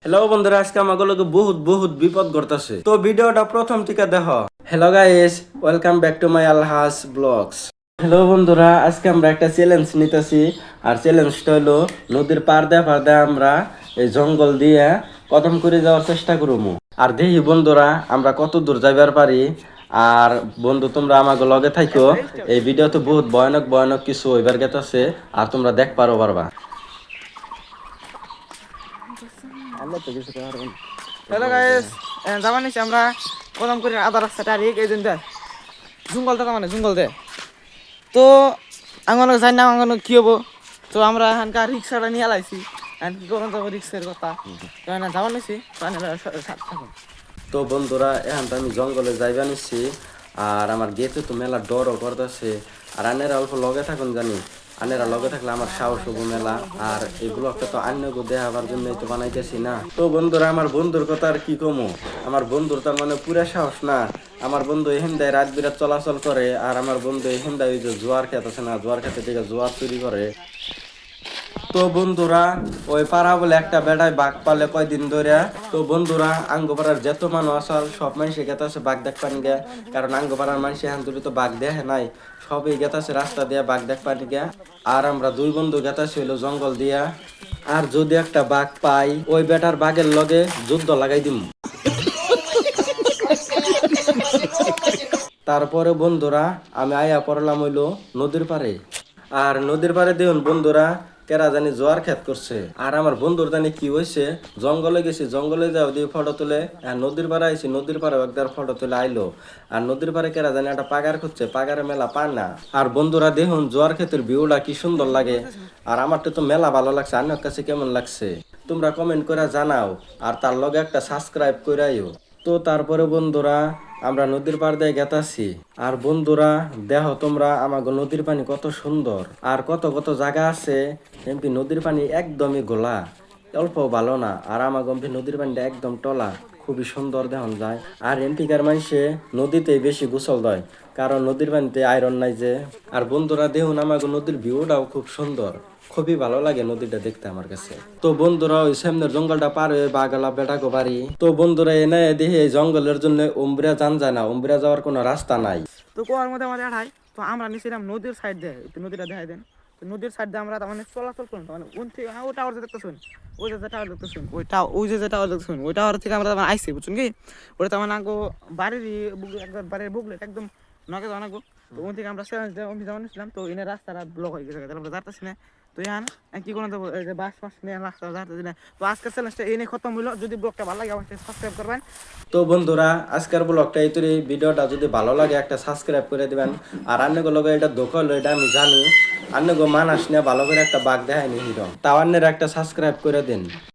Hello বন্ধুরা, আজকে আমাকে লোকে বহুত বহুত বিপদ ঘটতেছে, তো ভিডিওটা প্রথম থেকে দেখো। Hello guys, welcome back to my আলহাস ব্লগস। হ্যালো বন্ধুরা, আজকে আমরা একটা চ্যালেঞ্জ নিতেছি। আর চ্যালেঞ্জটা হলো নদীর পার দিয়ে আমরা এই জঙ্গল দিয়ে কদম করে যাওয়ার চেষ্টা করবো। আর দেখি বন্ধুরা আমরা কত দূর যাইবার পারি। আর বন্ধু, তোমরা আমাকে লগে থাকো। এই ভিডিওতে বহুত ভয়ানক ভয়ানক কিছু হইবার গেতেছে, আর তোমরা দেখ পারবা। আমরা তো কিছু করার নেই। হ্যালো গাইস, যাবার নিচ্ছি আমরা কদম করে আধা রাস্তা তারিখ এই দিন জঙ্গলটা মানে জঙ্গল দে তো আঙ্গন যাই না আঙ্গন কি হবো। তো আমরা এখানকার রিক্সাটা নিয়ে আলাইছি, এখন কি করুন যাবো রিক্সের কথা। তো না যাবার নিচ্ছি থাকুন। তো বন্ধুরা, এখন তো আমি জঙ্গলে যাইবা নিচ্ছি। আর আমার গেতে তো মেলা ডরও করতেছে। আর আনেরা অল্প লগে থাকুন জানি, আনেরা লগে থাকলে আমার সাহস হবো মেলা। আর এই ব্লগটা তো আন্যগো দেখাবার জন্যই তো বানাইতেছি না। তো বন্ধুরা, আমার বন্ধুর কথা আর কি কমো। আমার বন্ধুর তার মানে পুরা সাহস না। আমার বন্ধু এখান দেয় রাত বিরাত চলাচল করে। আর আমার বন্ধু এখান দেয় ওই যে জোয়ার খেত আছে না, জোয়ার খেতে থেকে জোয়ার চুরি করে। তো বন্ধুরা, ওই পাড়া বলে একটা বেড়ায় বাঘ পালে কয়দিন ধরে। তো বন্ধুরা, আঙ্গপাড়ার যত মানুষ আসল সব মানুষে গেতাছে বাঘ দেখ পানি গে। কারণ আঙ্গপাড়ার মানুষ এখন তুলি তো বাঘ দেখে নাই, সবই গেতাছে রাস্তা দিয়ে বাঘ দেখ পানি গে। আর আমরা দুই বন্ধু গেতাছি হইলো জঙ্গল দিয়া। আর যদি একটা বাঘ পাই, ওই বেটার বাঘের লগে যুদ্ধ লাগাই দিম। তারপরে বন্ধুরা, আমি আয়া পড়লাম হইলো নদীর পাড়ে। আর নদীর পাড়ে দেখুন বন্ধুরা, কেরা জানি জোয়ার খেত করছে। আর আমার বন্ধুর জানি কি হয়েছে, জঙ্গলে গেছি, জঙ্গলে যাও দিয়ে ফটো তুলে। আর নদীর পাড়ে আইছি, নদীর পাড়ে একবার ফটো তুলে আইলো। আর নদীর পাড়ে কেরা জানি একটা পাগার খুঁজছে, পাগারে মেলা পায় না। আর বন্ধুরা দেখুন জোয়ার ক্ষেতের ভিউটা কি সুন্দর লাগে। আর আমার তো মেলা ভালো লাগছে, আপনার কাছে কেমন লাগছে তোমরা কমেন্ট করে জানাও। আর তার লগে একটা সাবস্ক্রাইব করে আইও। তো তারপরে বন্ধুরা, আমরা নদীর পাড় দিয়ে গেতাছি। আর বন্ধুরা দেখো তোমরা, আমাগো নদীর পানি কত সুন্দর। আর কত কত জায়গা আছে এমপি নদীর পানি একদমই গোলা, অল্প ভালো না। আর আমার গম্ভী নদীর পানিটা একদম টলা, খুবই সুন্দর দেখন যায়। আর এমপিকার মানুষে নদীতেই বেশি গোসল দেয়, কারণ নদীর পানিতে আয়রন নাই যে। আর বন্ধুরা দেখুন, আমাগো নদীর ভিউটাও খুব সুন্দর, খুবই ভালো লাগে নদীটা দেখতে আমার কাছে। তো বন্ধুরা, ওই সামনের জঙ্গলটা পার হয়ে বাগালা বেটাকো বাড়ি। তো বন্ধুরা, এনে দেখি এই জঙ্গলের জন্য উমরা যান যায় না, উমরা যাওয়ার কোনো রাস্তা নাই। তো কোয়ার মধ্যে আমাদের আঠাই, তো আমরা নিছিলাম নদীর সাইড দিয়ে, একটু নদীটা দেখাই দেন। তো নদীর সাইড দিয়ে আমরা তার মানে চলাচল করুন, মানে ওন থেকে ওই টাওয়ার দেখতেছুন, ওই যে টাওয়ার দেখতেছুন, ওই যে টাওয়ার দেখতেছুন, ওই টাওয়ার থেকে আমরা তার আইসি বুঝছেন কি। ওটা তার মানে আগে বাড়িরই একবার বাড়ির বুকলেট একদম নকে জানাগো। তো ওন থেকে আমরা যেমন নিছিলাম, তো এনে রাস্তাটা ব্লক হয়ে গেছে, আমরা যাচ্ছি না। তো ইয়ান কি কোনো দেবো, এই যে বাস ফাস নিয়ে রাস্তা যাচ্ছি না। তো আজকের চ্যালেঞ্জটা এনে খতম হইলো। যদি ব্লগটা ভালো লাগে আমাকে সাবস্ক্রাইব করবেন। তো বন্ধুরা, আজকের ব্লগটা এই তৈরি, ভিডিওটা যদি ভালো লাগে একটা সাবস্ক্রাইব করে দিবেন। আর আন্যগো লগে এটা দুঃখ হলো, এটা আমি জানি। আন্যগো মানাস নিয়ে ভালো করে একটা বাঘ দেখায়নি হিরো, তাও আন্যের একটা সাবস্ক্রাইব করে দিন।